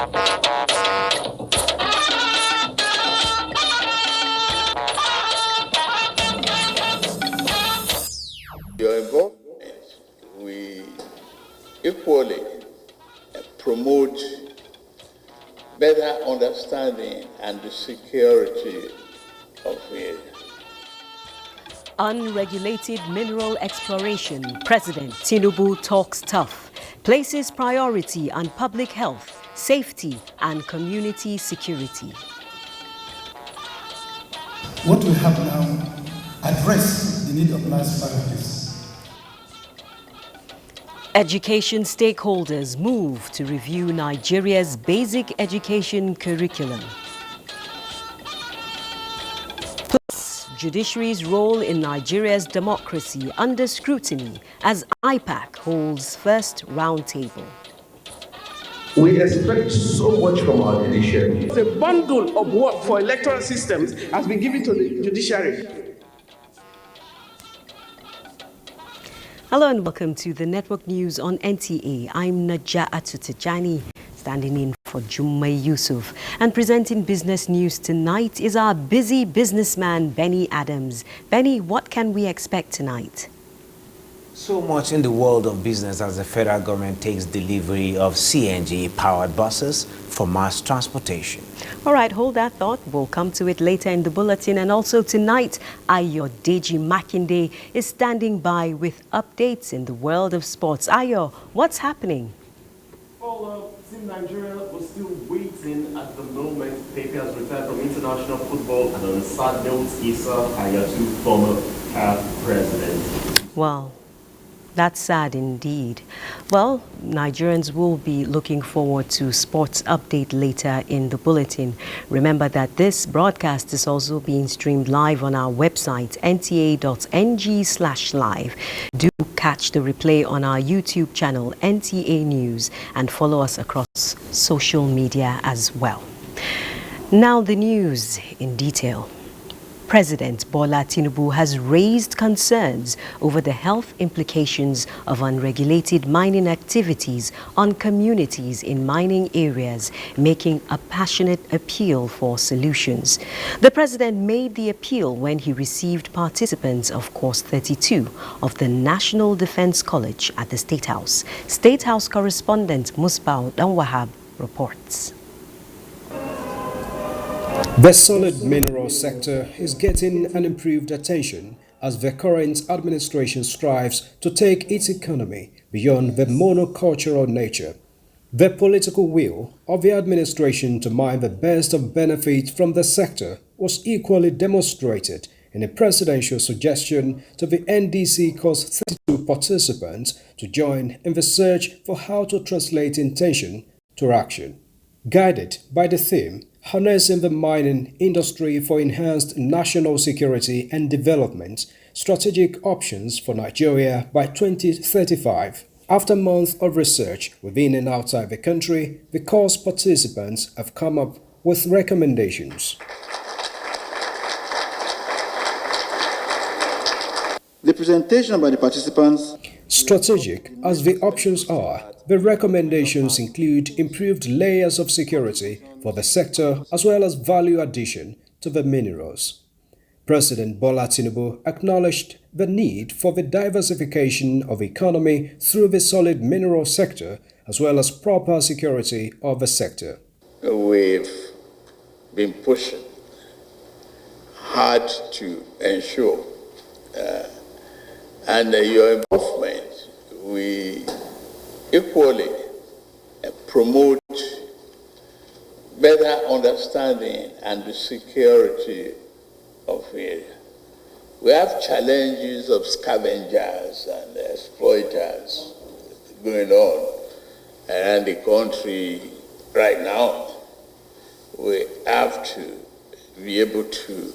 Your involvement, we equally promote better understanding and the security of it. Unregulated mineral exploration. President Tinubu talks tough. Places priority on public health, safety, and community security. What we have now address the need of mass priorities. Education stakeholders move to review Nigeria's basic education curriculum. Plus, judiciary's role in Nigeria's democracy under scrutiny as IPAC holds first roundtable. We expect so much from our judiciary. The bundle of work for electoral systems has been given to the judiciary. Hello and welcome to the Network News on NTA. I'm Naja Atutijani, standing in for Jummai Yusuf. And presenting business news tonight is our busy businessman, Benny Adams. Benny, what can we expect tonight? So much in the world of business as the federal government takes delivery of CNG-powered buses for mass transportation. All right, hold that thought. We'll come to it later in the bulletin. And also tonight, Ayo Deji Makinde is standing by with updates in the world of sports. Ayo, what's happening? Well, Team Nigeria was still waiting at the moment. Pepe has retired from international football, and on a sad note, Issa Hayatu, former CAF president. Well, that's sad indeed. Well, Nigerians will be looking forward to sports update later in the bulletin. Remember that this broadcast is also being streamed live on our website, nta.ng/live. Do catch the replay on our YouTube channel, NTA News, and follow us across social media as well. Now the news in detail. President Bola Tinubu has raised concerns over the health implications of unregulated mining activities on communities in mining areas, making a passionate appeal for solutions. The president made the appeal when he received participants of Course 32 of the National Defense College at the State House. State House correspondent Musbao Danwahab reports. The solid mineral sector is getting an improved attention as the current administration strives to take its economy beyond the monocultural nature. The political will of the administration to mine the best of benefit from the sector was equally demonstrated in a presidential suggestion to the NDC Course 32 participants to join in the search for how to translate intention to action. Guided by the theme, Harnessing the Mining Industry for Enhanced National Security and Development, Strategic Options for Nigeria by 2035. After months of research within and outside the country, the course participants have come up with recommendations. The presentation by the participants. Strategic as the options are, the recommendations include improved layers of security for the sector as well as value addition to the minerals. President Bola Tinubu acknowledged the need for the diversification of economy through the solid mineral sector as well as proper security of the sector. We've been pushing hard to ensure and your involvement, we equally promote better understanding and the security of it. We have challenges of scavengers and exploiters going on around the country right now. We have to be able to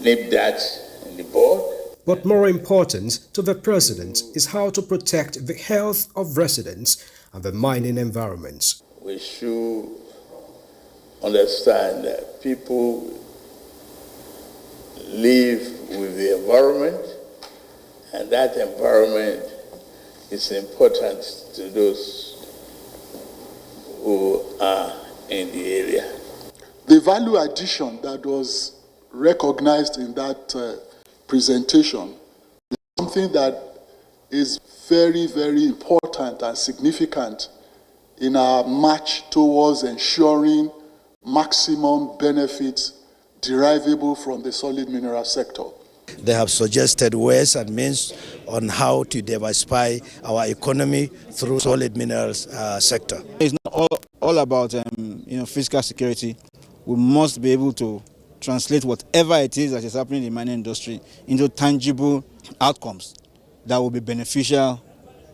nip that in the bud. But more important to the president is how to protect the health of residents and the mining environments. We should understand that people live with the environment, and that environment is important to those who are in the area. The value addition that was recognized in that presentation is something that is very, very important and significant in our march towards ensuring maximum benefits derivable from the solid mineral sector. They have suggested ways and means on how to diversify our economy through solid minerals sector. It's not all about fiscal security. We must be able to translate whatever it is that is happening in the mining industry into tangible outcomes that will be beneficial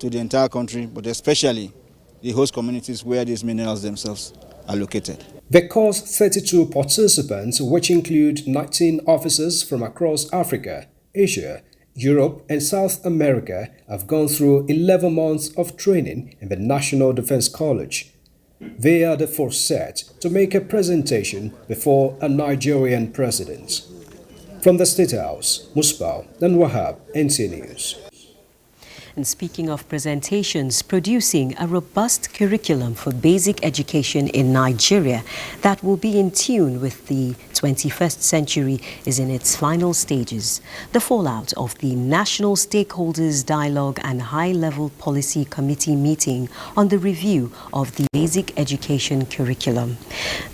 to the entire country, but especially the host communities where these minerals themselves are located. The course 32 participants, which include 19 officers from across Africa, Asia, Europe and South America, have gone through 11 months of training in the National Defense College. They are the first set to make a presentation before a Nigerian president. From the State House, Musbah and Wahab, NTA News. And speaking of presentations, producing a robust curriculum for basic education in Nigeria that will be in tune with the 21st century is in its final stages. The fallout of the National Stakeholders Dialogue and High-Level Policy Committee meeting on the review of the basic education curriculum.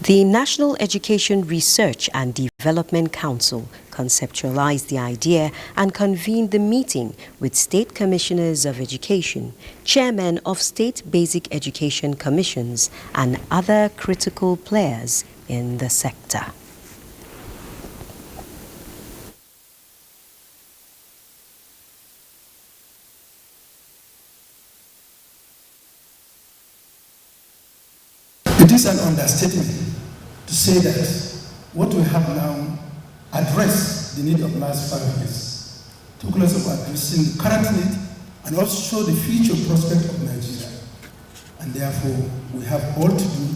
The National Education Research and Development Council conceptualized the idea and convened the meeting with State Commissioners of Education, Chairmen of State Basic Education Commissions, and other critical players in the sector. It is an understatement to say that what we have now address the need of last 5 years, talk less about addressing the current need and also show the future prospect of Nigeria. And therefore, we have all to do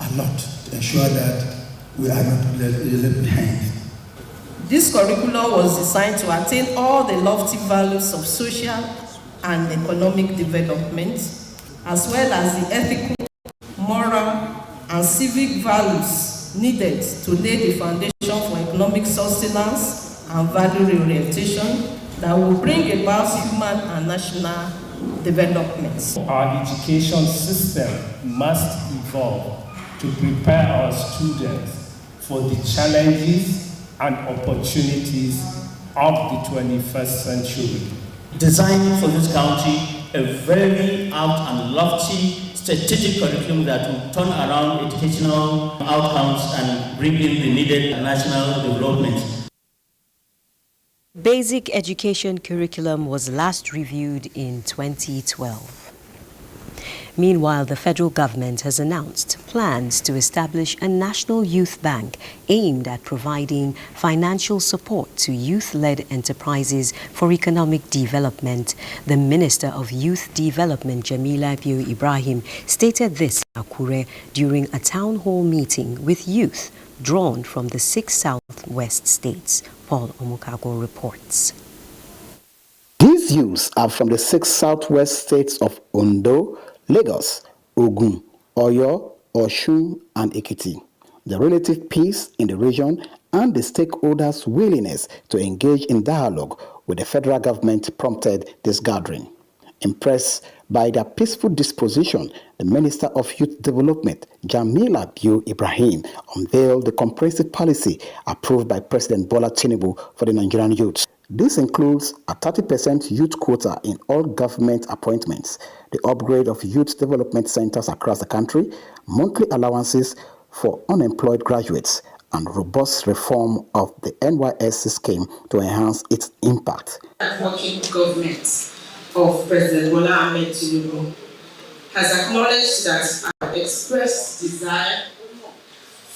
a lot to ensure that we are not left behind. This curriculum was designed to attain all the lofty values of social and economic development, as well as the ethical, moral, and civic values needed to lay the foundation for economic sustenance and value orientation that will bring about human and national development. Our education system must evolve to prepare our students for the challenges and opportunities of the 21st century. Designing for this country a very out and lofty strategic curriculum that will turn around educational outcomes and bring in the needed national development. Basic education curriculum was last reviewed in 2012. Meanwhile, the federal government has announced plans to establish a national youth bank aimed at providing financial support to youth-led enterprises for economic development. The Minister of Youth Development, Jamila Bio Ibrahim, stated this in Akure during a town hall meeting with youth drawn from the 6 southwest states. Paul Omukago reports. These youths are from the 6 southwest states of Ondo, Lagos, Ogun, Oyo, Osun, and Ekiti. The relative peace in the region and the stakeholders' willingness to engage in dialogue with the federal government prompted this gathering. Impressed by their peaceful disposition, the Minister of Youth Development, Jamila Bio Ibrahim, unveiled the comprehensive policy approved by President Bola Tinubu for the Nigerian youth. This includes a 30% youth quota in all government appointments, the upgrade of youth development centers across the country, monthly allowances for unemployed graduates, and robust reform of the NYSC scheme to enhance its impact. Working government of President Bola Ahmed Tinubu has acknowledged that our expressed desire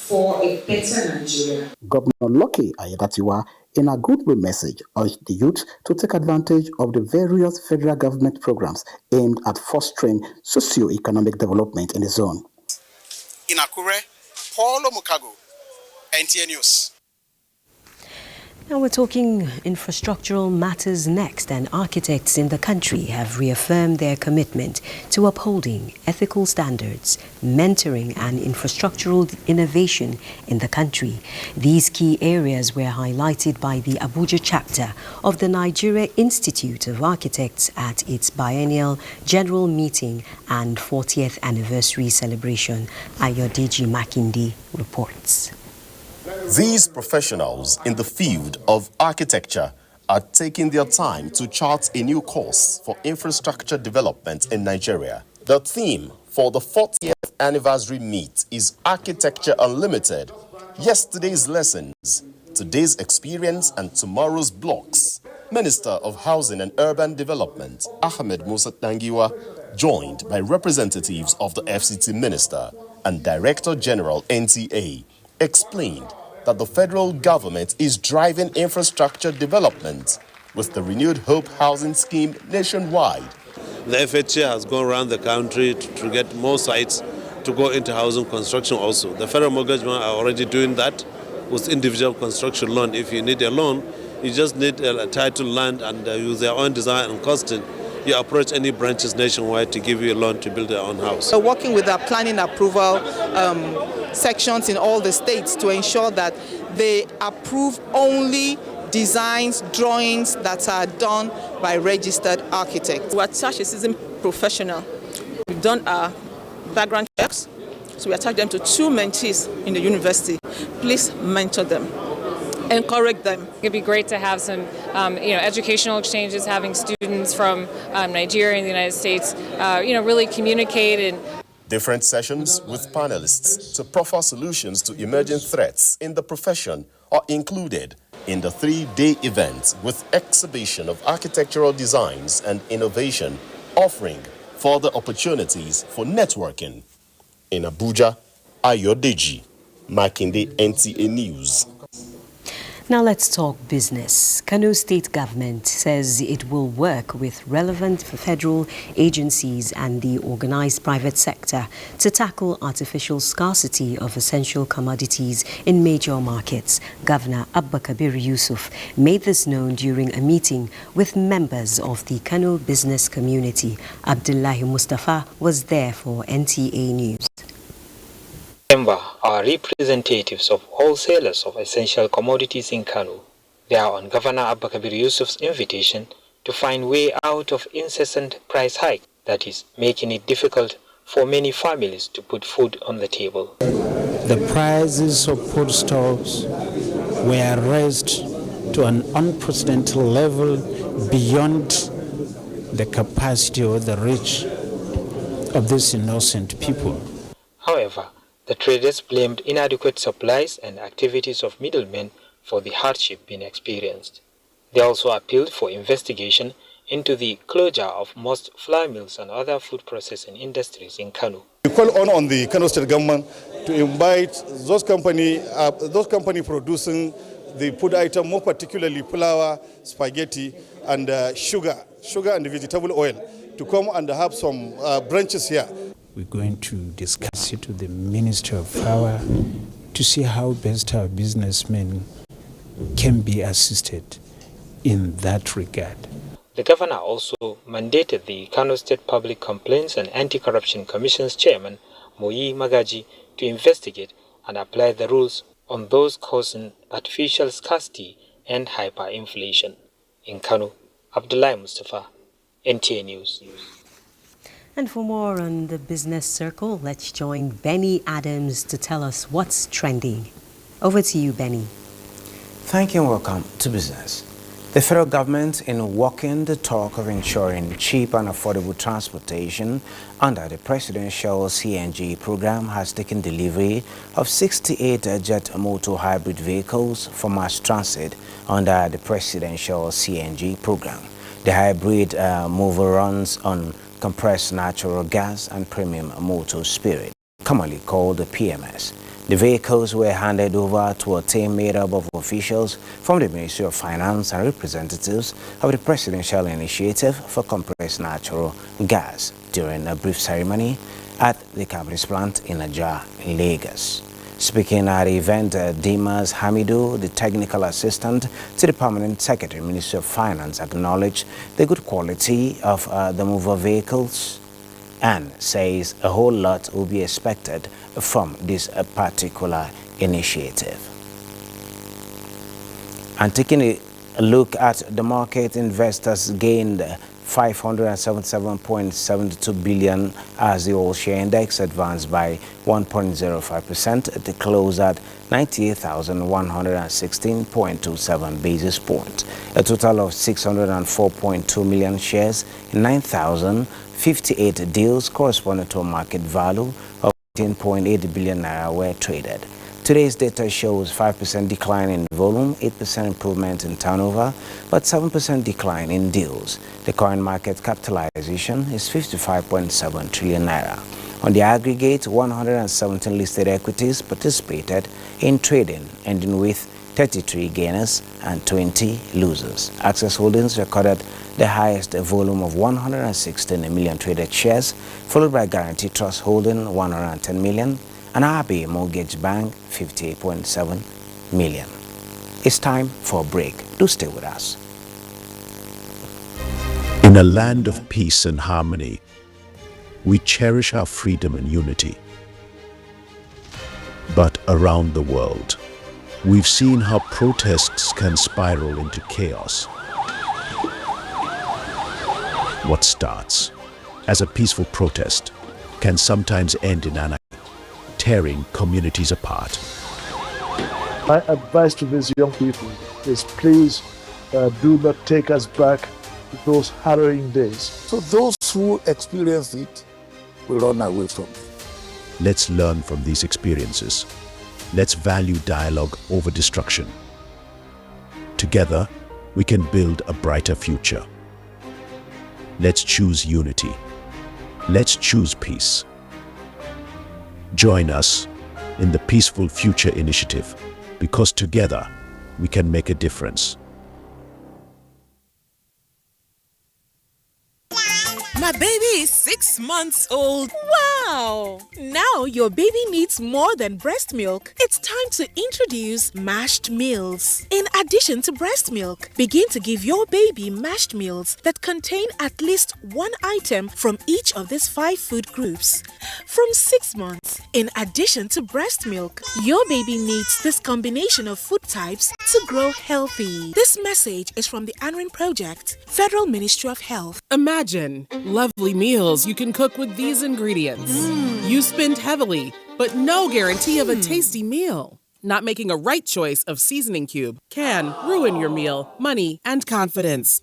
for a better Nigeria. Governor Lucky Ayedatiwa, in a goodwill message, urged the youth to take advantage of the various federal government programs aimed at fostering socio-economic development in the zone. In Akure, Paul Omukago, NTA News. Now we're talking infrastructural matters next, and architects in the country have reaffirmed their commitment to upholding ethical standards, mentoring and infrastructural innovation in the country. These key areas were highlighted by the Abuja chapter of the Nigerian Institute of Architects at its biennial general meeting and 40th anniversary celebration. Ayodeji Makinde reports. These professionals in the field of architecture are taking their time to chart a new course for infrastructure development in Nigeria. The theme for the 40th anniversary meet is Architecture Unlimited. Yesterday's lessons, today's experience and tomorrow's blocks. Minister of Housing and Urban Development, Ahmed Musa Dangiwa, joined by representatives of the FCT Minister and Director General NTA, explained that the federal government is driving infrastructure development with the Renewed Hope housing scheme nationwide. The FHA has gone around the country to get more sites to go into housing construction also. The federal mortgage bank are already doing that with individual construction loan. If you need a loan, you just need a title land and use their own design and costing. You approach any branches nationwide to give you a loan to build your own house. We're working with our planning approval sections in all the states to ensure that they approve only designs, drawings that are done by registered architects. We attach a seasoned professional. We've done our background checks, so we attach them to 2 mentees in the university. Please mentor them. Encourage them. It'd be great to have some, educational exchanges, having students from Nigeria and the United States, really communicate. And different sessions with panelists to proffer solutions to emerging threats in the profession are included in the 3-day event with exhibition of architectural designs and innovation, offering further opportunities for networking. In Abuja, Ayodeji Makinde, NTA News. Now let's talk business. Kano State Government says it will work with relevant federal agencies and the organized private sector to tackle artificial scarcity of essential commodities in major markets. Governor Abba Kabir Yusuf made this known during a meeting with members of the Kano business community. Abdullahi Mustafa was there for NTA News. Members are representatives of wholesalers of essential commodities in Kano. They are on Governor Abba Kabir Yusuf's invitation to find way out of incessant price hike that is making it difficult for many families to put food on the table. The prices of foodstuffs were raised to an unprecedented level beyond the capacity or the reach of these innocent people. However, the traders blamed inadequate supplies and activities of middlemen for the hardship being experienced. They also appealed for investigation into the closure of most flour mills and other food processing industries in Kano. We call on the Kano State government to invite those company producing the food item, more particularly flour, spaghetti, and sugar and vegetable oil, to come and have some branches here. We're going to discuss it with the Minister of Power to see how best our businessmen can be assisted in that regard. The governor also mandated the Kano State Public Complaints and Anti-Corruption Commission's chairman, Moyi Magaji, to investigate and apply the rules on those causing artificial scarcity and hyperinflation. In Kano, Abdullahi Mustafa, NTA News. And for more on the business circle, let's join Benny Adams to tell us what's trending. Over to you, Benny. Thank you and welcome to business. The federal government, in walking the talk of ensuring cheap and affordable transportation under the presidential CNG program, has taken delivery of 68 jet motor hybrid vehicles for mass transit under the presidential CNG program. The hybrid mover runs on compressed natural gas and premium motor spirit, commonly called the PMS. The vehicles were handed over to a team made up of officials from the Ministry of Finance and representatives of the Presidential Initiative for Compressed Natural Gas during a brief ceremony at the company's plant in Abuja, Lagos. Speaking at the event, Dimas Hamidu, the technical assistant to the Permanent Secretary, Ministry of Finance, acknowledged the good quality of the mover vehicles and says a whole lot will be expected from this particular initiative. And taking a look at the market, investors gained 577.72 billion as the all share index advanced by 1.05% to close at 98,116.27 basis points. A total of 604.2 million shares in 9,058 deals corresponding to a market value of 18.8 billion naira were traded. Today's data shows 5% decline in volume, 8% improvement in turnover, but 7% decline in deals. The current market capitalization is 55.7 trillion naira. On the aggregate, 117 listed equities participated in trading, ending with 33 gainers and 20 losers. Access Holdings recorded the highest volume of 116 million traded shares, followed by Guarantee Trust holding 110 million, and RB Mortgage Bank 58.7 million. It's time for a break. Do stay with us. In a land of peace and harmony, we cherish our freedom and unity. But around the world, we've seen how protests can spiral into chaos. What starts as a peaceful protest can sometimes end in anarchy, tearing communities apart. My advice to these young people is please do not take us back to those harrowing days. So those who experience it will run away from it. Let's learn from these experiences. Let's value dialogue over destruction. Together, we can build a brighter future. Let's choose unity. Let's choose peace. Join us in the Peaceful Future Initiative, because together we can make a difference. My baby is 6 months old. Wow! Now your baby needs more than breast milk. It's time to introduce mashed meals. In addition to breast milk, begin to give your baby mashed meals that contain at least one item from each of these 5 food groups. From 6 months, in addition to breast milk, your baby needs this combination of food types to grow healthy. This message is from the ANRIN Project, Federal Ministry of Health. Imagine lovely meals you can cook with these ingredients. You spend heavily, but no guarantee of a tasty meal. Not making a right choice of seasoning cube can ruin your meal, money, and confidence.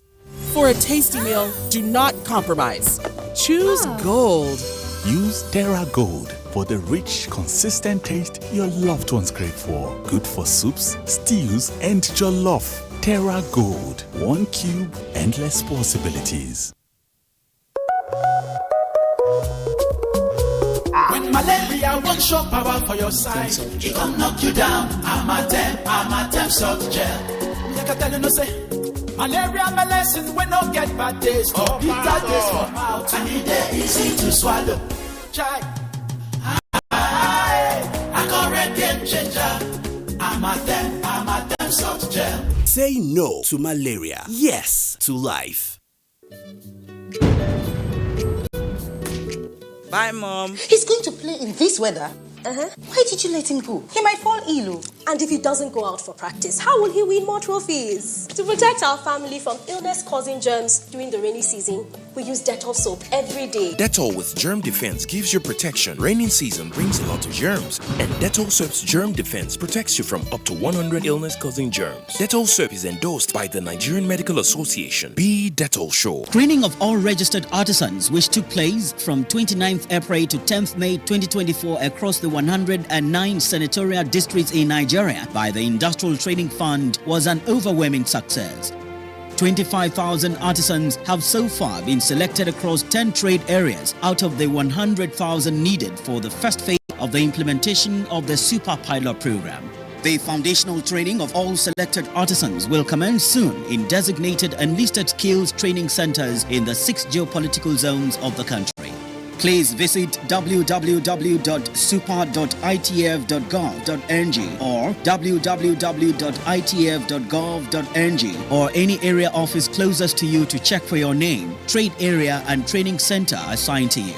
For a tasty meal, do not compromise. Choose Gold. Use Terra Gold for the rich, consistent taste your loved ones crave for. Good for soups, stews, and jollof. Terra Gold. 1 cube, endless possibilities. When malaria won't show power for your side, it gon' knock you down. I'm a temp salt gel. Me I can tell you no say, malaria medicine we no get bad taste, or bitter taste for mouth, and it easy to swallow. Try, I correct game changer. I'm a temp salt gel. Say no to malaria. Yes to life. Bye, Mom. He's going to play in this weather. Why did you let him go? He might fall ill. And if he doesn't go out for practice, how will he win more trophies? To protect our family from illness-causing germs during the rainy season, we use Dettol soap every day. Dettol with Germ Defense gives you protection. Raining season brings a lot of germs, and Dettol soap's Germ Defense protects you from up to 100 illness-causing germs. Dettol soap is endorsed by the Nigerian Medical Association. Be Dettol sure. Training of all registered artisans, which took place from 29th April to 10th May 2024 across the 109 senatorial districts in Nigeria by the Industrial Training Fund, was an overwhelming success. 25,000 artisans have so far been selected across 10 trade areas out of the 100,000 needed for the first phase of the implementation of the Super Pilot Program. The foundational training of all selected artisans will commence soon in designated and listed skills training centers in the 6 geopolitical zones of the country. Please visit www.super.itf.gov.ng or www.itf.gov.ng or any area office closest to you to check for your name, trade area and training center assigned to you.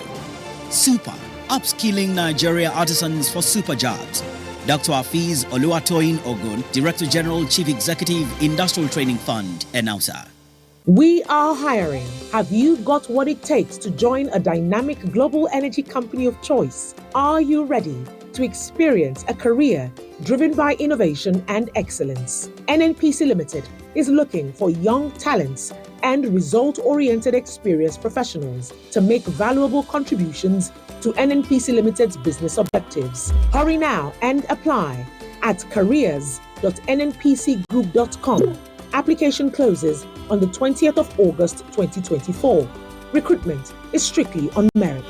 Super, upskilling Nigeria artisans for super jobs. Dr. Hafiz Oluwatoyin Ogun, Director General, Chief Executive, Industrial Training Fund, announcer. We are hiring. Have you got what it takes to join a dynamic global energy company of choice? Are you ready to experience a career driven by innovation and excellence? NNPC Limited is looking for young talents and result-oriented experienced professionals to make valuable contributions to NNPC Limited's business objectives. Hurry now and apply at careers.nnpcgroup.com. Application closes on the 20th of August 2024. Recruitment is strictly on merit.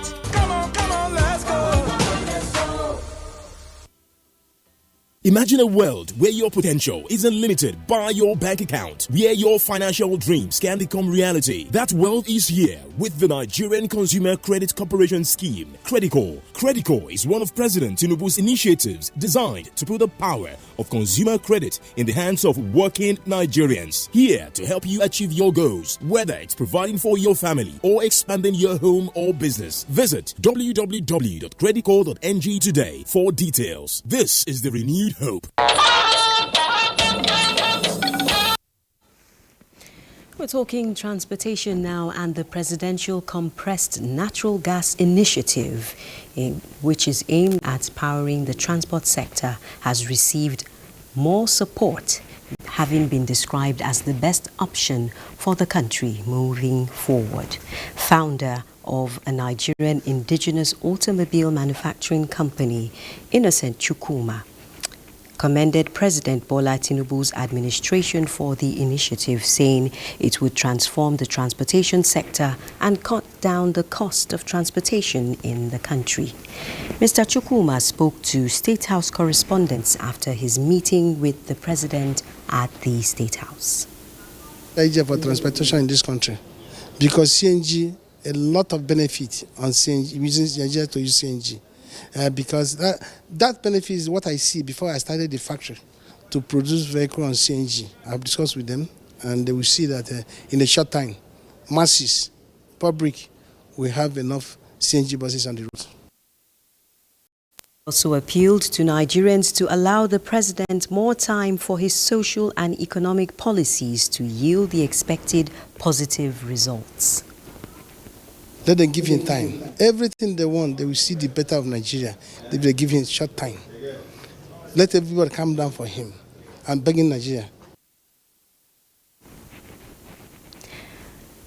Imagine a world where your potential isn't limited by your bank account, where your financial dreams can become reality. That world is here with the Nigerian Consumer Credit Corporation Scheme, Credico. Credico is one of President Tinubu's initiatives designed to put the power of consumer credit in the hands of working Nigerians. Here to help you achieve your goals, whether it's providing for your family or expanding your home or business. Visit www.credico.ng today for details. This is the renewed hope. We're talking transportation now, and the Presidential Compressed Natural Gas Initiative, which is aimed at powering the transport sector, has received more support, having been described as the best option for the country moving forward. Founder of a Nigerian indigenous automobile manufacturing company, Innocent Chukwuma, commended President Bola Tinubu's administration for the initiative, saying it would transform the transportation sector and cut down the cost of transportation in the country. Mr. Chukwuma spoke to State House correspondents after his meeting with the President at the State House. Idea for transportation in this country, because CNG, a lot of benefit on CNG, using Nigeria to use CNG. Because that benefit is what I see before I started the factory to produce vehicle on CNG. I've discussed with them, and they will see that in a short time, masses, public, will have enough CNG buses on the road. Also appealed to Nigerians to allow the president more time for his social and economic policies to yield the expected positive results. Let them give him time. Everything they want, they will see the better of Nigeria. They will give him short time. Let everybody calm down for him. I'm begging Nigeria.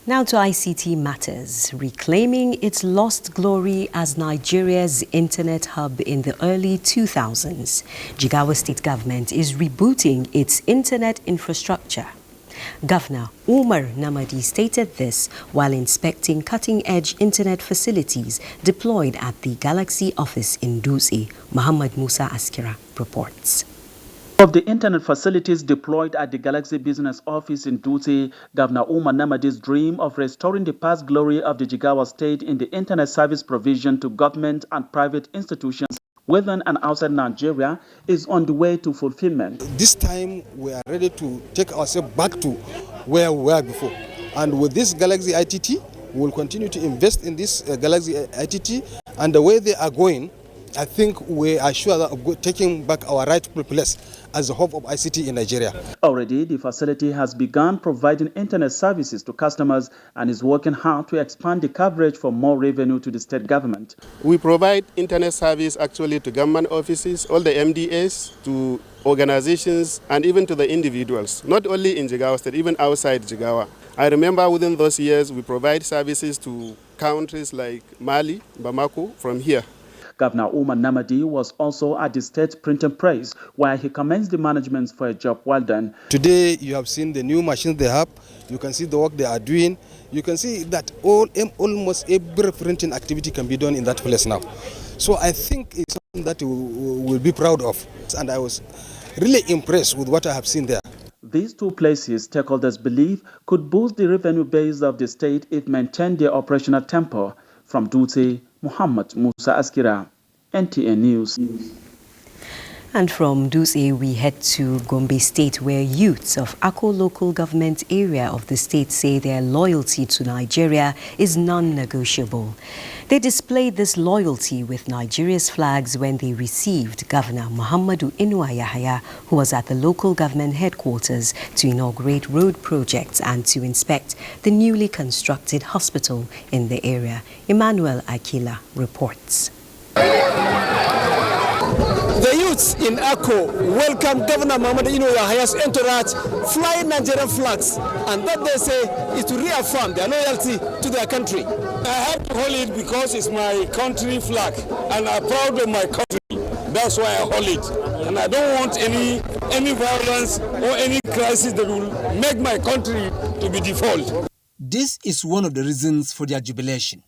Now to ICT matters. Reclaiming its lost glory as Nigeria's internet hub in the early 2000s, Jigawa State government is rebooting its internet infrastructure. Governor Umar Namadi stated this while inspecting cutting-edge internet facilities deployed at the Galaxy office in Dutse. Muhammad Musa Askira reports. Of the internet facilities deployed at the Galaxy Business Office in Dutse, Governor Umar Namadi's dream of restoring the past glory of the Jigawa State in the internet service provision to government and private institutions within and outside Nigeria is on the way to fulfillment. This time we are ready to take ourselves back to where we were before. And with this Galaxy ITT, we will continue to invest in this Galaxy ITT. And the way they are going, I think we are sure that of taking back our rightful place as the hub of ICT in Nigeria. Already, the facility has begun providing internet services to customers and is working hard to expand the coverage for more revenue to the state government. We provide internet service actually to government offices, all the MDAs, to organizations, and even to the individuals, not only in Jigawa State, even outside Jigawa. I remember within those years, we provide services to countries like Mali, Bamako, from here. Governor Umar Namadi was also at the state printing press, where he commends the management for a job well done. Today, you have seen the new machines they have. You can see the work they are doing. You can see that almost every printing activity can be done in that place now. So I think it's something that we will be proud of. And I was really impressed with what I have seen there. These two places, stakeholders believe, could boost the revenue base of the state if maintained their operational tempo. From Dutse, Muhammad Musa Askira, NTA News. And from Dutse, we head to Gombe State, where youths of Akko local government area of the state say their loyalty to Nigeria is non-negotiable. They displayed this loyalty with Nigeria's flags when they received Governor Muhammadu Inuwa Yahaya, who was at the local government headquarters to inaugurate road projects and to inspect the newly constructed hospital in the area. Emmanuel Akila reports. The youths in Akko welcome Governor Muhammadu Inuwa Yahaya's entourage flying Nigerian flags, and that they say is to reaffirm their loyalty to their country. I have to hold it because it's my country flag, and I'm proud of my country. That's why I hold it, and I don't want any violence or any crisis that will make my country to be default. This is one of the reasons for their jubilation.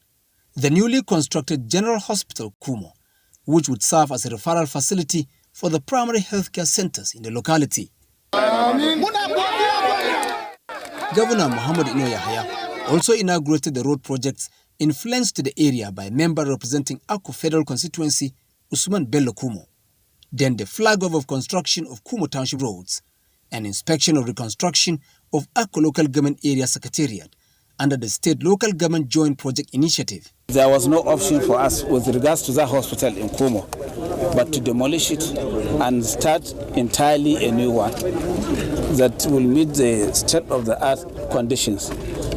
The newly constructed General Hospital Kumo, which would serve as a referral facility for the primary healthcare centers in the locality. Governor Muhammadu Inuwa Yahaya also inaugurated the road projects influenced to the area by a member representing Akko Federal Constituency, Usman Bello Kumo. Then the flag off of construction of Kumo Township roads, and inspection of reconstruction of Akko Local Government Area Secretariat under the State Local Government Joint Project Initiative. There was no option for us with regards to that hospital in Kumo, but to demolish it and start entirely a new one that will meet the state-of-the-art conditions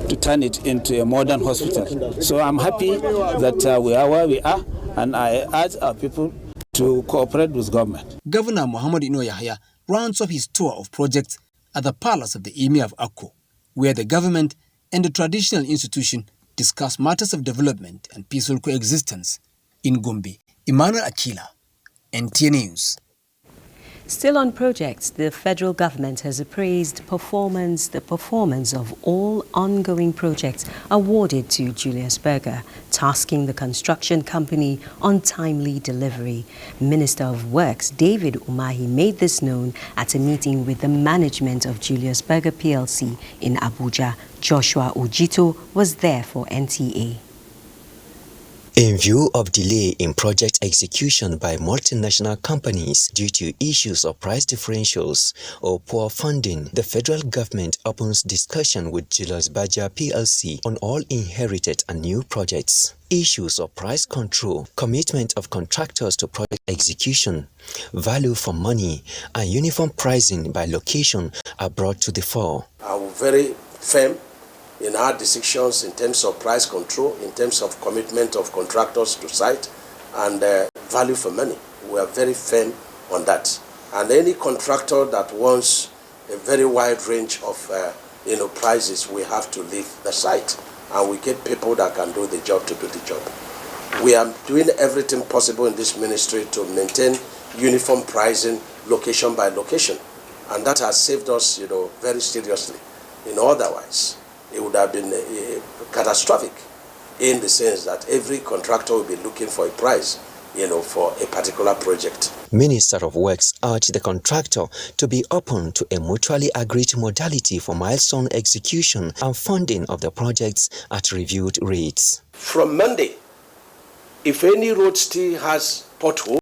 to turn it into a modern hospital. So I'm happy that we are where we are, and I urge our people to cooperate with government. Governor Muhammadu Inuwa Yahaya rounds up his tour of projects at the palace of the Emir of Akko, where the government and the traditional institution discuss matters of development and peaceful coexistence. In Gombe, Emmanuel Akila, NTA News. Still on projects, the federal government has appraised the performance of all ongoing projects awarded to Julius Berger, tasking the construction company on timely delivery. Minister of Works David Umahi made this known at a meeting with the management of Julius Berger PLC in Abuja. Joshua Ojito was there for NTA. In view of delay in project execution by multinational companies due to issues of price differentials or poor funding, the federal government opens discussion with Julius Berger PLC on all inherited and new projects. Issues of price control, commitment of contractors to project execution, value for money, and uniform pricing by location are brought to the fore. I'm very firm in our decisions in terms of price control, in terms of commitment of contractors to site, and value for money. We are very firm on that. And any contractor that wants a very wide range of prices, we have to leave the site, and we get people that can do the job to do the job. We are doing everything possible in this ministry to maintain uniform pricing location by location, and that has saved us, very seriously. Otherwise, it would have been catastrophic in the sense that every contractor will be looking for a price, for a particular project. Minister of Works urged the contractor to be open to a mutually agreed modality for milestone execution and funding of the projects at reviewed rates. From Monday, if any road still has pothole,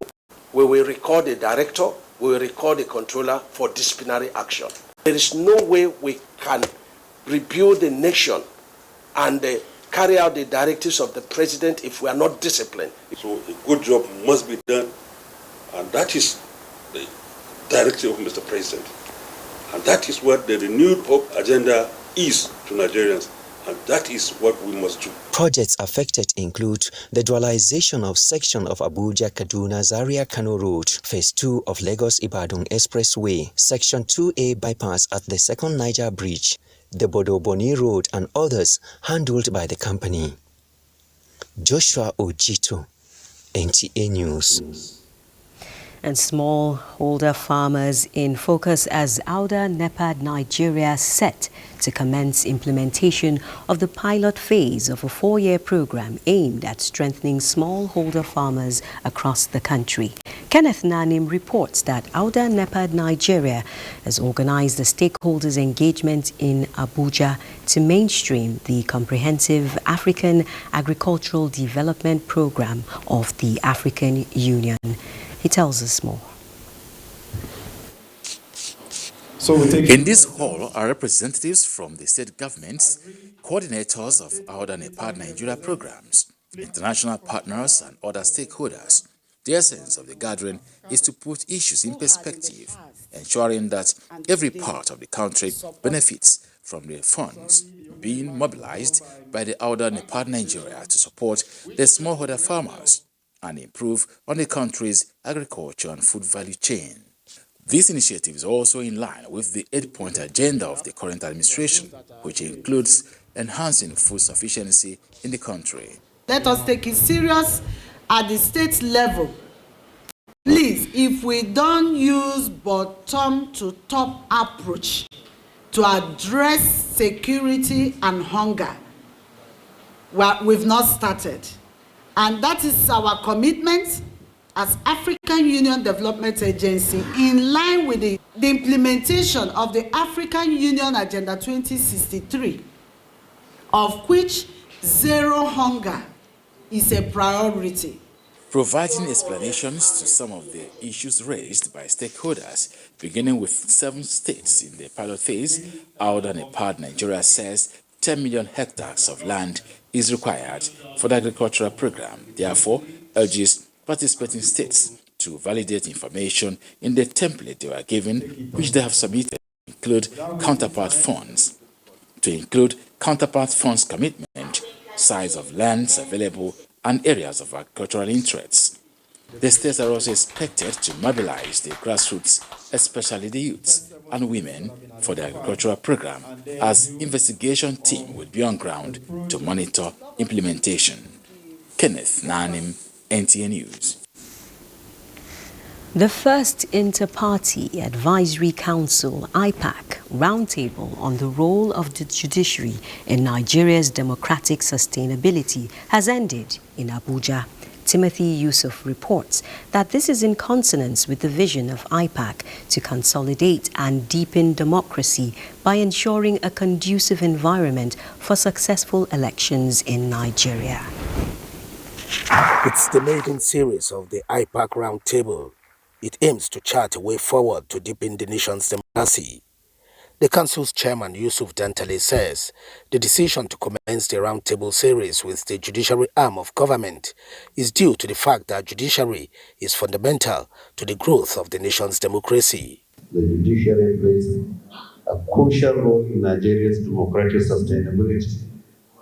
we will record the director, we will record the controller for disciplinary action. There is no way we can rebuild the nation and carry out the directives of the president if we are not disciplined. So a good job must be done, and that is the directive of Mr. President. And that is what the renewed hope agenda is to Nigerians, and that is what we must do. Projects affected include the dualization of section of Abuja-Kaduna-Zaria-Kano Road, Phase 2 of Lagos-Ibadan Expressway, Section 2A bypass at the Second Niger Bridge, the Bodo-Boni Road, and others handled by the company. Joshua Ojito, NTA News. And smallholder farmers in focus as Auda NEPAD Nigeria set to commence implementation of the pilot phase of a 4-year program aimed at strengthening smallholder farmers across the country. Kenneth Nanim reports that Auda NEPAD Nigeria has organized the stakeholders' engagement in Abuja to mainstream the comprehensive African Agricultural Development Program of the African Union. He tells us more. In this hall are representatives from the state governments, coordinators of Auda NEPAD Nigeria programs, international partners and other stakeholders. The essence of the gathering is to put issues in perspective, ensuring that every part of the country benefits from the funds being mobilized by the Auda NEPAD Nigeria to support the smallholder farmers and improve on the country's agriculture and food value chain. This initiative is also in line with the 8-point agenda of the current administration, which includes enhancing food sufficiency in the country. Let us take it serious at the state level. Please, if we don't use bottom-to-top approach to address security and hunger, well, we've not started. And that is our commitment as African Union Development Agency in line with the implementation of the African Union Agenda 2063, of which zero hunger is a priority. Providing explanations to some of the issues raised by stakeholders, beginning with 7 states in the pilot phase, Auda NEPAD Nigeria says 10 million hectares of land is required for the agricultural program, therefore urges participating states to validate information in the template they were given, which they have submitted, include counterpart funds commitment, size of lands available, and areas of agricultural interests. The states are also expected to mobilize the grassroots, especially the youths and women, for the agricultural program, as investigation team will be on ground to monitor implementation. Kenneth Nanim, NTA News. The first Inter-Party Advisory Council (IPAC) roundtable on the role of the judiciary in Nigeria's democratic sustainability has ended in Abuja. Timothy Yusuf reports that this is in consonance with the vision of IPAC to consolidate and deepen democracy by ensuring a conducive environment for successful elections in Nigeria. It's the maiden series of the IPAC Roundtable. It aims to chart a way forward to deepen the nation's democracy. The Council's chairman, Yusuf Dantale, says the decision to commence the Roundtable series with the judiciary arm of government is due to the fact that judiciary is fundamental to the growth of the nation's democracy. The judiciary plays a crucial role in Nigeria's democratic sustainability.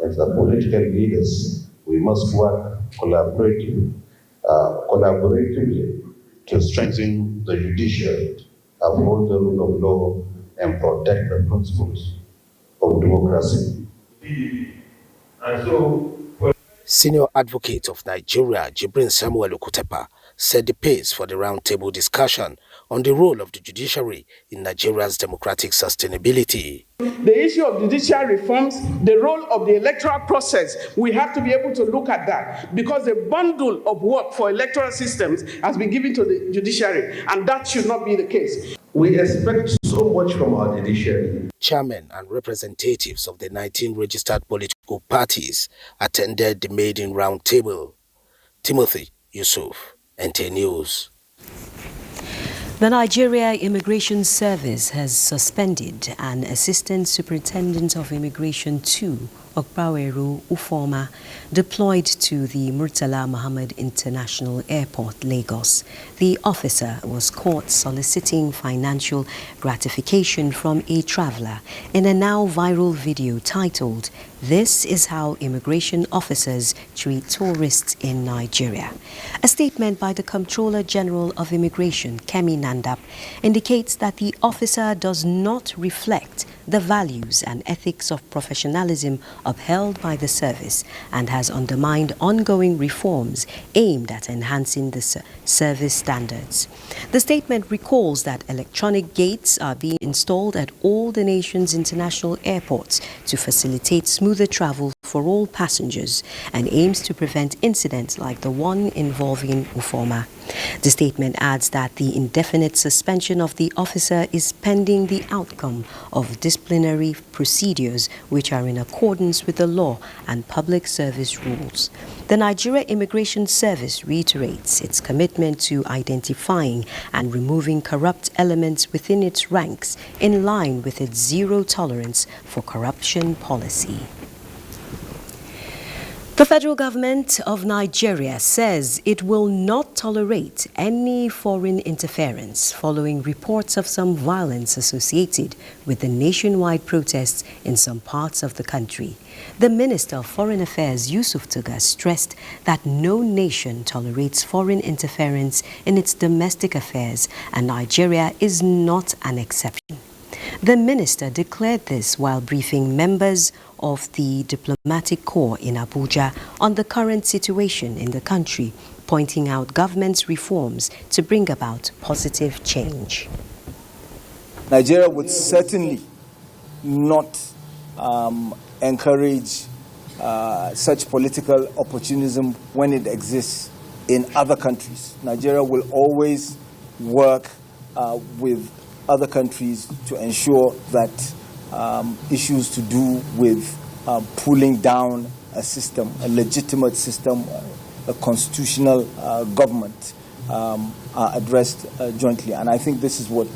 As the political leaders, we must work collaboratively to strengthen the judiciary, uphold the rule of law, and protect the principles of democracy. Senior Advocate of Nigeria, Jibrin Samuel Okutepa, set the pace for the roundtable discussion on the role of the judiciary in Nigeria's democratic sustainability. The issue of judicial reforms, the role of the electoral process, we have to be able to look at that because the bundle of work for electoral systems has been given to the judiciary, and that should not be the case. We expect so much from our judiciary. Chairmen and representatives of the 19 registered political parties attended the maiden roundtable. Timothy Yusuf, NTA News. The Nigeria Immigration Service has suspended an Assistant Superintendent of Immigration 2, Okpaweru Ufoma, deployed to the Murtala Muhammad International Airport, Lagos. The officer was caught soliciting financial gratification from a traveler in a now viral video titled, "This is how immigration officers treat tourists in Nigeria." A statement by the Comptroller General of Immigration, Kemi Nandap, indicates that the officer does not reflect the values and ethics of professionalism upheld by the service and has undermined ongoing reforms aimed at enhancing the service standards. The statement recalls that electronic gates are being installed at all the nation's international airports to facilitate smoother travel for all passengers and aims to prevent incidents like the one involving Ufoma. The statement adds that the indefinite suspension of the officer is pending the outcome of disciplinary procedures which are in accordance with the law and public service rules. The Nigeria Immigration Service reiterates its commitment to identifying and removing corrupt elements within its ranks in line with its zero tolerance for corruption policy. The federal government of Nigeria says it will not tolerate any foreign interference following reports of some violence associated with the nationwide protests in some parts of the country. The Minister of Foreign Affairs, Yusuf Tuga, stressed that no nation tolerates foreign interference in its domestic affairs, and Nigeria is not an exception. The minister declared this while briefing members of the diplomatic corps in Abuja on the current situation in the country, pointing out government's reforms to bring about positive change. Nigeria would certainly not encourage such political opportunism when it exists in other countries. Nigeria will always work with other countries to ensure that issues to do with pulling down a system, a legitimate system, a constitutional government are addressed jointly. And I think this is what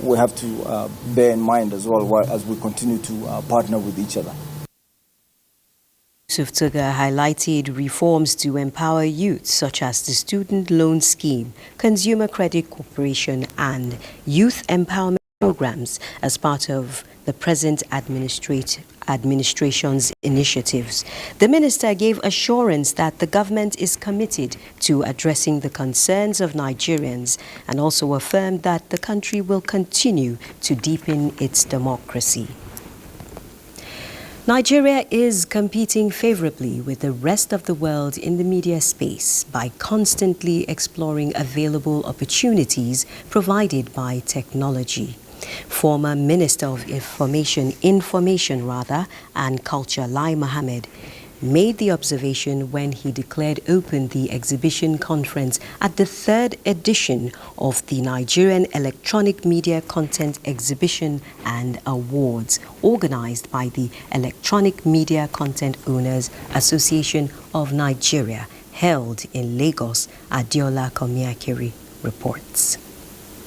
we have to bear in mind as well as we continue to partner with each other. Yusuf Tuga highlighted reforms to empower youth such as the Student Loan Scheme, Consumer Credit Corporation and Youth Empowerment Programs as part of the present administration's initiatives. The minister gave assurance that the government is committed to addressing the concerns of Nigerians and also affirmed that the country will continue to deepen its democracy. Nigeria is competing favorably with the rest of the world in the media space by constantly exploring available opportunities provided by technology. Former Minister of Information and Culture, Lai Mohammed, made the observation when he declared open the exhibition conference at the third edition of the Nigerian Electronic Media Content Exhibition and Awards, organized by the Electronic Media Content Owners Association of Nigeria, held in Lagos. Adiola Komiakiri reports.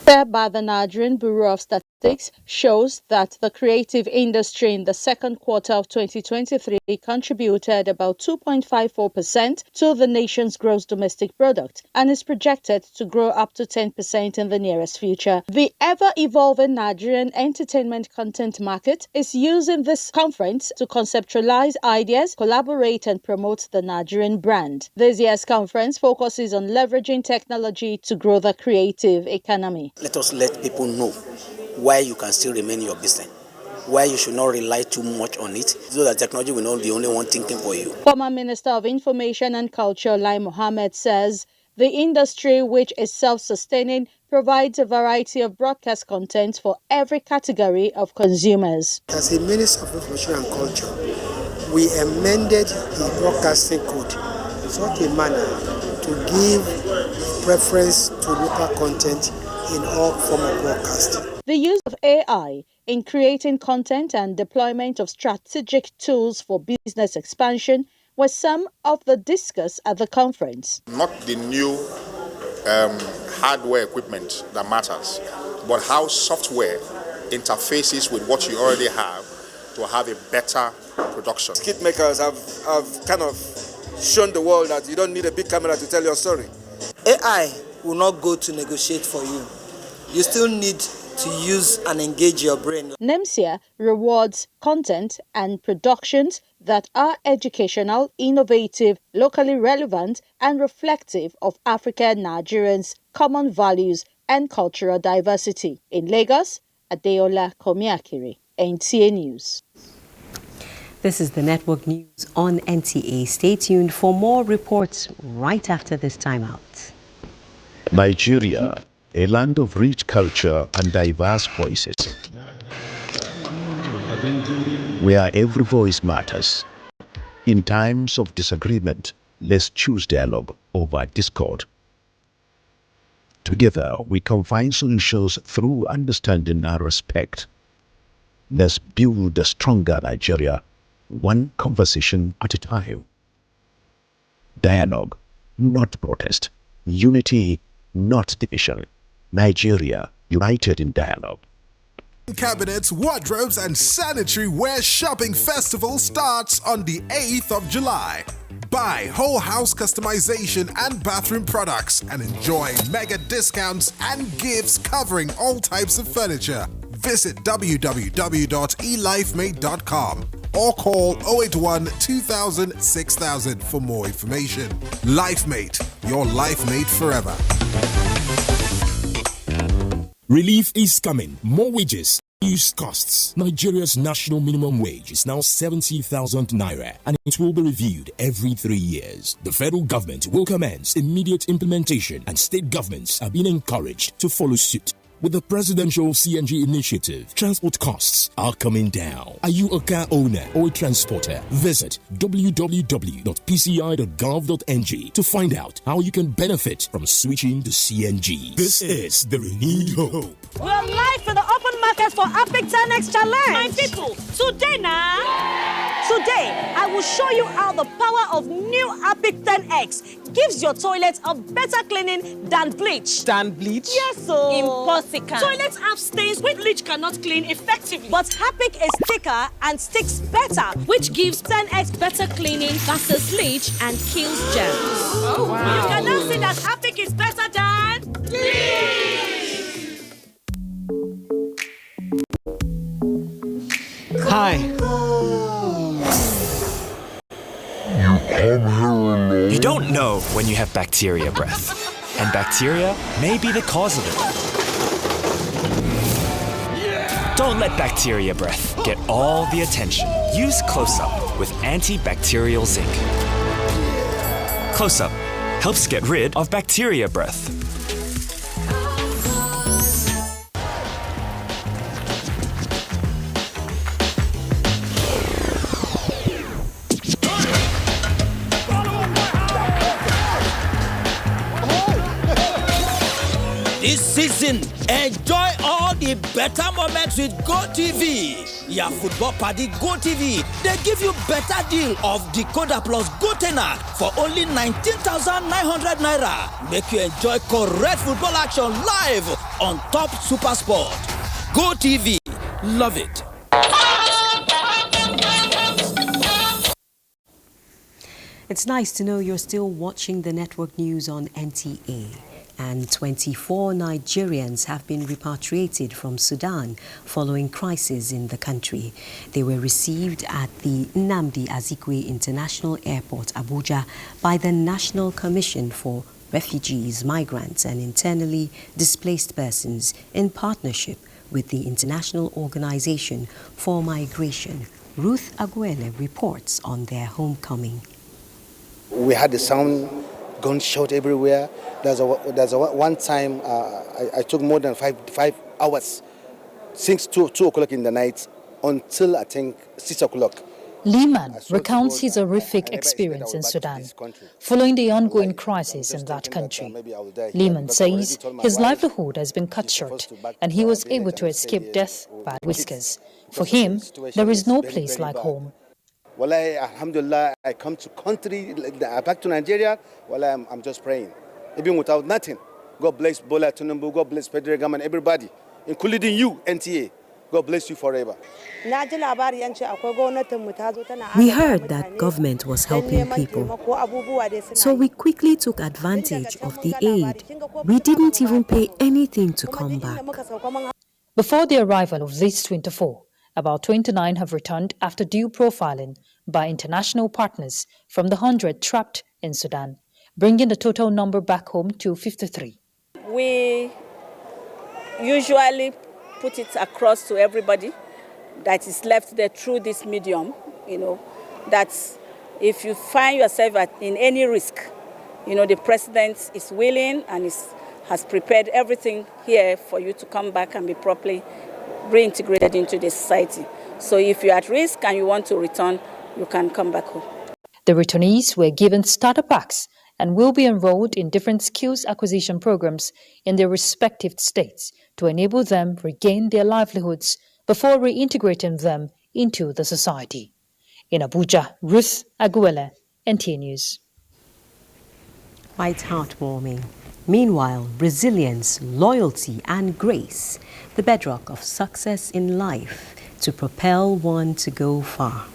By the Nigerian Bureau of Statistics shows that the creative industry in the second quarter of 2023 contributed about 2.54% to the nation's gross domestic product and is projected to grow up to 10% in the nearest future. The ever-evolving Nigerian entertainment content market is using this conference to conceptualize ideas, collaborate and promote the Nigerian brand. This year's conference focuses on leveraging technology to grow the creative economy. Let us let people know why you can still remain in your business, why you should not rely too much on it, so that technology will not be the only one thinking for you. Former Minister of Information and Culture, Lai Mohammed, says the industry, which is self-sustaining, provides a variety of broadcast content for every category of consumers. As a Minister of Information and Culture, we amended the broadcasting code in such a manner to give preference to local content in all form of broadcasting. The use of AI in creating content and deployment of strategic tools for business expansion were some of the discussed at the conference. Not the new hardware equipment that matters, but how software interfaces with what you already have to have a better production. Skit makers have kind of shown the world that you don't need a big camera to tell your story. AI will not go to negotiate for you. You still need to use and engage your brain. NEMSIA rewards content and productions that are educational, innovative, locally relevant, and reflective of African Nigerians' common values and cultural diversity. In Lagos, Adeola Komiakiri, NTA News. This is the network news on NTA. Stay tuned for more reports right after this timeout. Nigeria, a land of rich culture and diverse voices, where every voice matters. In times of disagreement, let's choose dialogue over discord. Together, we can find solutions through understanding and respect. Let's build a stronger Nigeria, one conversation at a time. Dialogue, not protest. Unity, not division. Nigeria, united in dialogue. Cabinets, wardrobes and sanitary ware shopping festival starts on the 8th of July. Buy whole house customization and bathroom products and enjoy mega discounts and gifts covering all types of furniture. Visit www.elifemate.com or call 081 2000 6000 for more information. LifeMate, your life mate forever. Relief is coming. More wages. Reduced costs. Nigeria's national minimum wage is now 70,000 naira and it will be reviewed every 3 years. The federal government will commence immediate implementation and state governments are being encouraged to follow suit. With the presidential CNG initiative, transport costs are coming down. Are you a car owner or a transporter? Visit www.pci.gov.ng to find out how you can benefit from switching to CNG. This is the renewed hope. We are live for the open market for Epic 10X Challenge. My people, today I will show you how the power of new Epic 10X gives your toilet a better cleaning than bleach. Than bleach? Yes, so. Impossible. Toilets have stains which bleach cannot clean effectively. But Epic is thicker and sticks better, which gives 10X better cleaning versus bleach and kills germs. Oh, wow. You can now see that Epic is better than bleach. Hi. You don't know when you have bacteria breath, and bacteria may be the cause of it. Don't let bacteria breath get all the attention. Use Close-Up with antibacterial zinc. Close-Up helps get rid of bacteria breath. This season, enjoy all the better moments with GoTV. Your football party GoTV, they give you better deal of Decoder plus GoTenna for only 19,900 naira. Make you enjoy correct football action live on Top Super Sport. GoTV, love it. It's nice to know you're still watching the network news on NTA. And 24 Nigerians have been repatriated from Sudan following crisis in the country. They were received at the Nnamdi Azikiwe International Airport, Abuja, by the National Commission for Refugees, Migrants and Internally Displaced Persons in partnership with the International Organization for Migration. Ruth Aguele reports on their homecoming. We had the sound gunshot everywhere. There's one time I took more than five hours since 2 o'clock in the night until I think 6 o'clock. Lehman recounts his horrific experience in Sudan following the ongoing crisis in that country. Lehman says his livelihood has been cut short and he was able to escape death by whiskers. For him, there is no place like home. Well, alhamdulillah, I come to country, back to Nigeria, well, I'm just praying. Even without nothing. God bless Bola Tinubu, God bless federal government, everybody, including you, NTA. God bless you forever. We heard that government was helping people, so we quickly took advantage of the aid. We didn't even pay anything to come back. Before the arrival of these 24, about 29 have returned after due profiling by international partners from the 100 trapped in Sudan, bringing the total number back home to 53. We usually put it across to everybody that is left there through this medium, that if you find yourself in any risk, the president is willing and has prepared everything here for you to come back and be properly reintegrated into the society. So if you're at risk and you want to return, you can come back home. The returnees were given starter packs and will be enrolled in different skills acquisition programs in their respective states to enable them regain their livelihoods before reintegrating them into the society. In Abuja, Ruth Aguele, NTA News. Quite heartwarming. Meanwhile, resilience, loyalty, and grace, the bedrock of success in life to propel one to go far.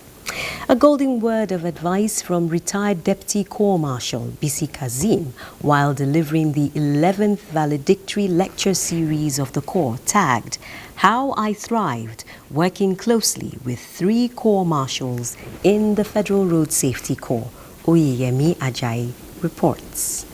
A golden word of advice from retired Deputy Corps Marshal Bisi Kazim while delivering the 11th valedictory lecture series of the Corps tagged How I Thrived, working closely with 3 Corps Marshals in the Federal Road Safety Corps. Oyeyemi Ajayi reports.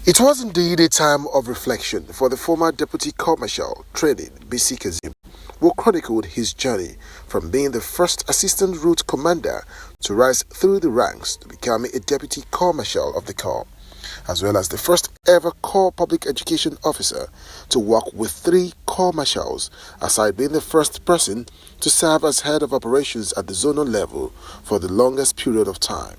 It was indeed a time of reflection for the former Deputy Corps Marshal training Bisi Kazim, who chronicled his journey from being the first Assistant Route Commander to rise through the ranks to becoming a Deputy Corps Marshal of the Corps, as well as the first ever Corps Public Education Officer to work with 3 Corps Marshals, aside being the first person to serve as head of operations at the zonal level for the longest period of time.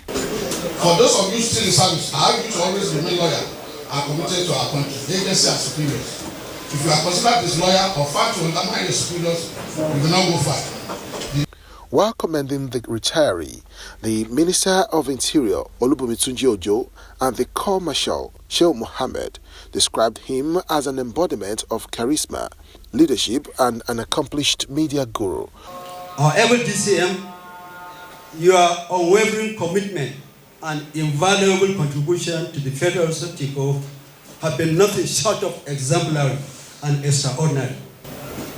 For those of you still in service, I urge you to always remain loyal and committed to our country, agency and superiors. If you are considered disloyal or found to undermine your superiors, you will not go far. While commending the retiree, the Minister of Interior, Olubumitunji Ojo, and the Corps Marshal, Sheikh Mohammed, described him as an embodiment of charisma, leadership, and an accomplished media guru. However, DCM, your unwavering commitment and invaluable contribution to the Federal Safety Corps have been nothing short of exemplary and extraordinary.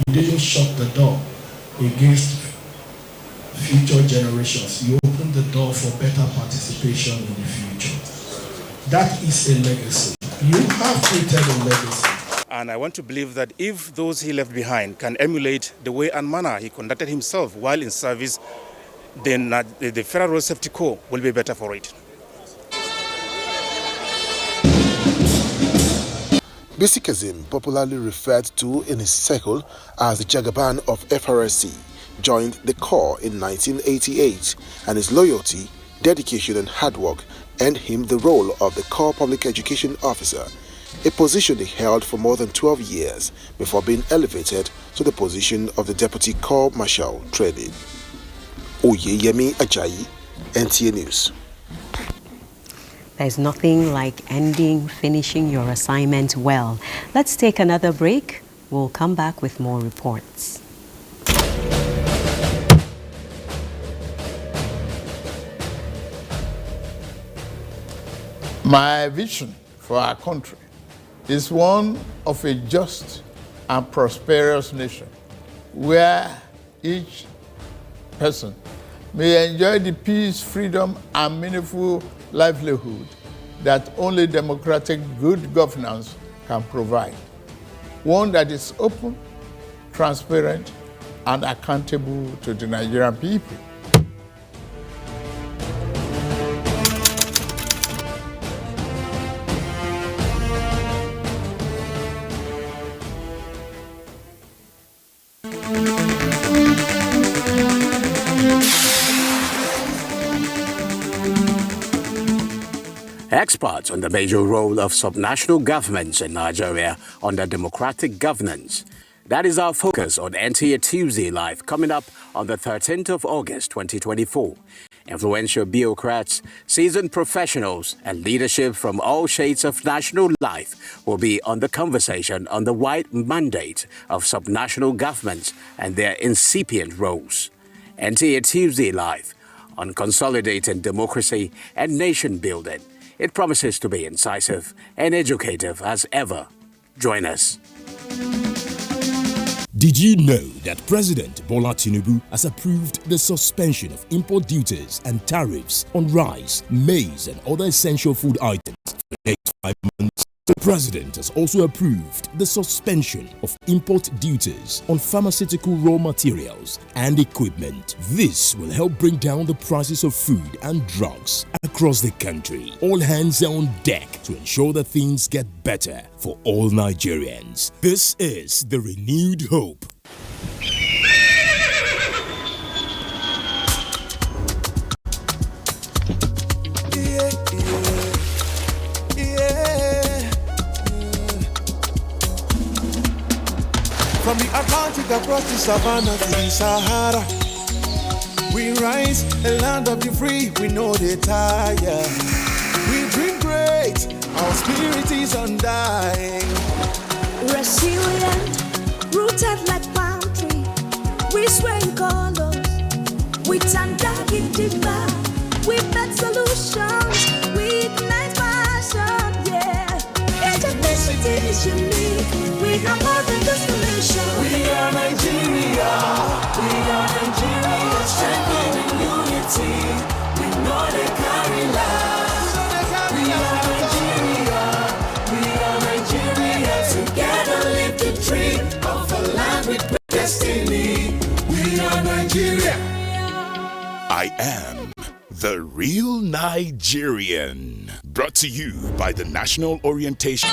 You didn't shut the door against future generations. You opened the door for better participation in the future. That is a legacy. You have created a legacy. And I want to believe that if those he left behind can emulate the way and manner he conducted himself while in service, then the Federal Road Safety Corps will be better for it. Bisi Kazim, popularly referred to in his circle as the Jagaban of FRSC, joined the Corps in 1988, and his loyalty, dedication and hard work earned him the role of the Corps Public Education Officer, a position he held for more than 12 years before being elevated to the position of the Deputy Corps Marshal training. Oyeyemi Ajayi, NTA News. There's nothing like finishing your assignment well. Let's take another break. We'll come back with more reports. My vision for our country is one of a just and prosperous nation where each person may enjoy the peace, freedom, and meaningful livelihood that only democratic good governance can provide. One that is open, transparent, and accountable to the Nigerian people. Experts on the major role of subnational governments in Nigeria under democratic governance. That is our focus on NTA Tuesday Live, coming up on the 13th of August 2024. Influential bureaucrats, seasoned professionals, and leadership from all shades of national life will be on the conversation on the wide mandate of subnational governments and their incipient roles. NTA Tuesday Live on consolidating democracy and nation building. It promises to be incisive and educative as ever. Join us. Did you know that President Bola Tinubu has approved the suspension of import duties and tariffs on rice, maize, and other essential food items for the next 5 months? The President has also approved the suspension of import duties on pharmaceutical raw materials and equipment. This will help bring down the prices of food and drugs across the country. All hands are on deck to ensure that things get better for all Nigerians. This is the renewed hope. From the Atlantic across the savannah to the Sahara, we rise, a land of the free, we know they tire. We dream great, our spirit is undying. Resilient, rooted like palm tree, we sway in colors, with undying demand. We make solutions, we ignite passion, yeah. Each ethnicity is unique, we are more than just a nation. We are Nigeria, strengthened in unity. We know they carry last. We are Nigeria, together live the dream of a land with destiny. We are Nigeria. I am the real Nigerian. Brought to you by the National Orientation.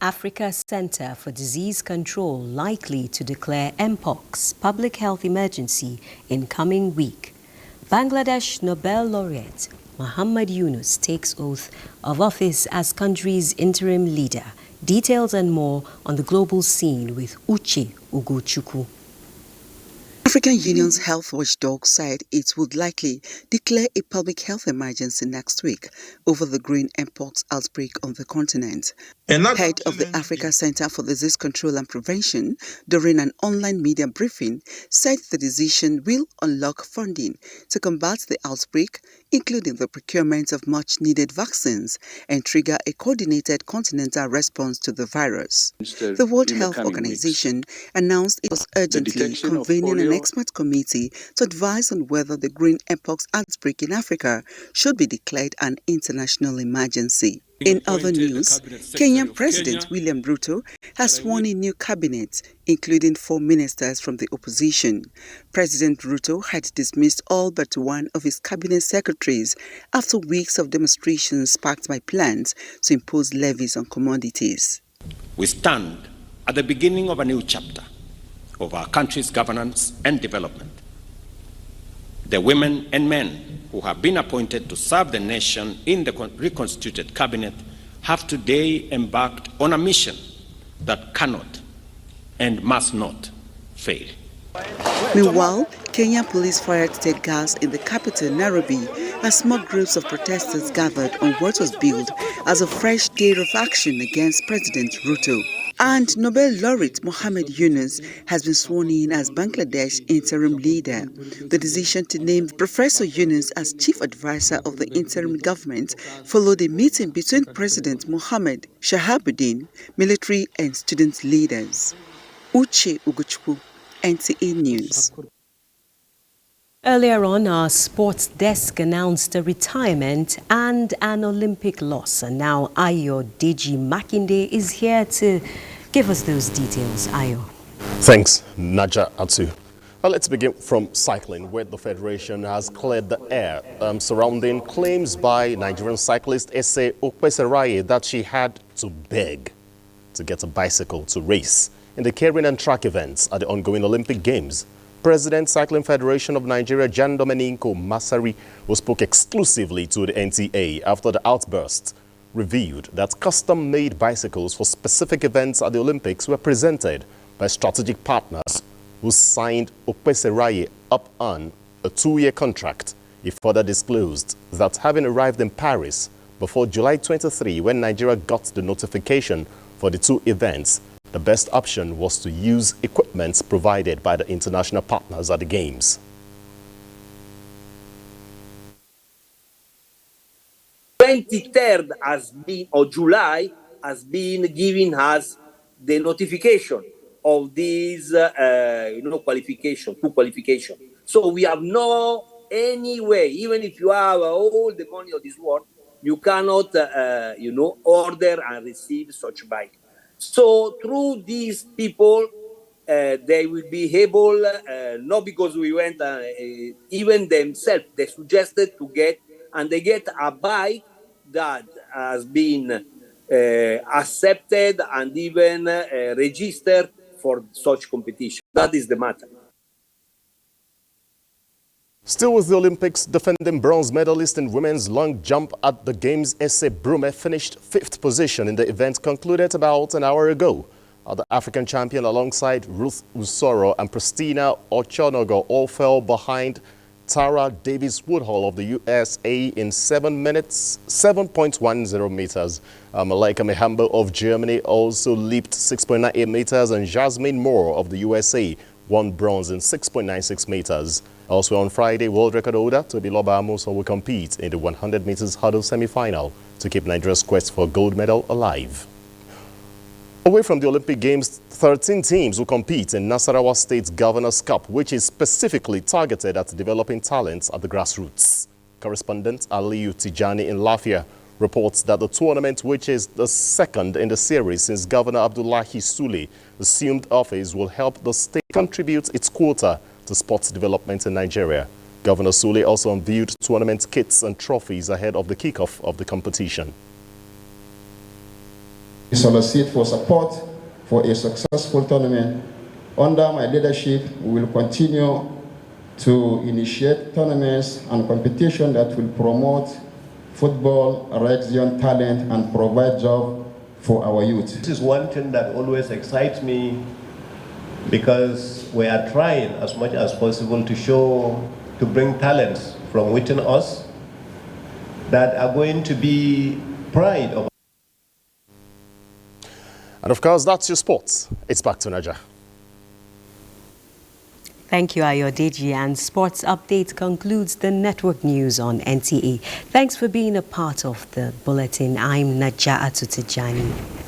Africa Center for Disease Control likely to declare Mpox public health emergency in coming week. Bangladesh Nobel laureate Muhammad Yunus takes oath of office as country's interim leader. Details and more on the global scene with Uche Ugochukwu. African Union's health watchdog said it would likely declare a public health emergency next week over the growing Mpox outbreak on the continent. Head of the Africa Center for Disease Control and Prevention, during an online media briefing, said the decision will unlock funding to combat the outbreak, including the procurement of much-needed vaccines, and trigger a coordinated continental response to the virus. The World Health Organization announced it was urgently convening an expert committee to advise on whether the growing Mpox outbreak in Africa should be declared an international emergency. In other news, Kenyan President William Ruto has sworn in new cabinet, including 4 ministers from the opposition. President Ruto had dismissed all but one of his cabinet secretaries after weeks of demonstrations sparked by plans to impose levies on commodities. We stand at the beginning of a new chapter of our country's governance and development. The women and men who have been appointed to serve the nation in the reconstituted cabinet have today embarked on a mission that cannot and must not fail. Meanwhile, Kenya police fired tear gas in the capital, Nairobi, as small groups of protesters gathered on what was billed as a fresh day of action against President Ruto. And Nobel laureate Muhammad Yunus has been sworn in as Bangladesh interim leader. The decision to name Professor Yunus as chief advisor of the interim government followed a meeting between President Mohammed Shahabuddin, military and student leaders. Uche Ugochukwu, NTA News. Earlier on, our sports desk announced a retirement and an Olympic loss. And now Ayo Deji Makinde is here to give us those details. Ayo. Thanks, Naja Atu. Well, let's begin from cycling, where the Federation has cleared the air surrounding claims by Nigerian cyclist Ese Okpeseraye that she had to beg to get a bicycle to race in the carrying and track events at the ongoing Olympic Games. President Cycling Federation of Nigeria, Jan Domenico Masari, who spoke exclusively to the NTA after the outburst, revealed that custom-made bicycles for specific events at the Olympics were presented by strategic partners who signed Okpeseraye up on a 2-year contract. He further disclosed that having arrived in Paris before July 23, when Nigeria got the notification for the 2 events, the best option was to use equipment provided by the international partners at the Games. 23rd of July has been giving us the notification of these, qualification. So we have no any way, even if you have all the money of this world, you cannot, order and receive such bike. So through these people, they will be able, not because we went, even themselves, they suggested to get, and they get a bike that has been accepted and even registered for such competition. That is the matter. Still with the Olympics, defending bronze medalist in women's long jump at the Games, Ese Brume finished 5th position in the event concluded about an hour ago. The African champion alongside Ruth Usoro and Pristina Ochonogo all fell behind Tara Davis-Woodhull of the USA in 7 minutes, 7.10 meters. Malaika Mihambo of Germany also leaped 6.98 meters, and Jasmine Moore of the USA won bronze in 6.96 meters. Also on Friday, world record holder Toby Loba-Amuso will compete in the 100 meters hurdle semi-final to keep Nigeria's quest for gold medal alive. Away from the Olympic Games, 13 teams will compete in Nasarawa State's Governor's Cup, which is specifically targeted at developing talents at the grassroots. Correspondent Aliyu Tijani in Lafia reports that the tournament, which is the second in the series since Governor Abdullahi Sule assumed office, will help the state contribute its quota to sports development in Nigeria. Governor Sule also unveiled tournament kits and trophies ahead of the kickoff of the competition. We solicit for support for a successful tournament. Under my leadership, we will continue to initiate tournaments and competition that will promote football, region talent, and provide jobs for our youth. This is one thing that always excites me, because we are trying as much as possible to bring talents from within us that are going to be pride of. And of course, that's your sports. It's back to Naja. Thank you, Ayodeji. And Sports Update concludes the network news on NTA. Thanks for being a part of the bulletin. I'm Naja Atutijani.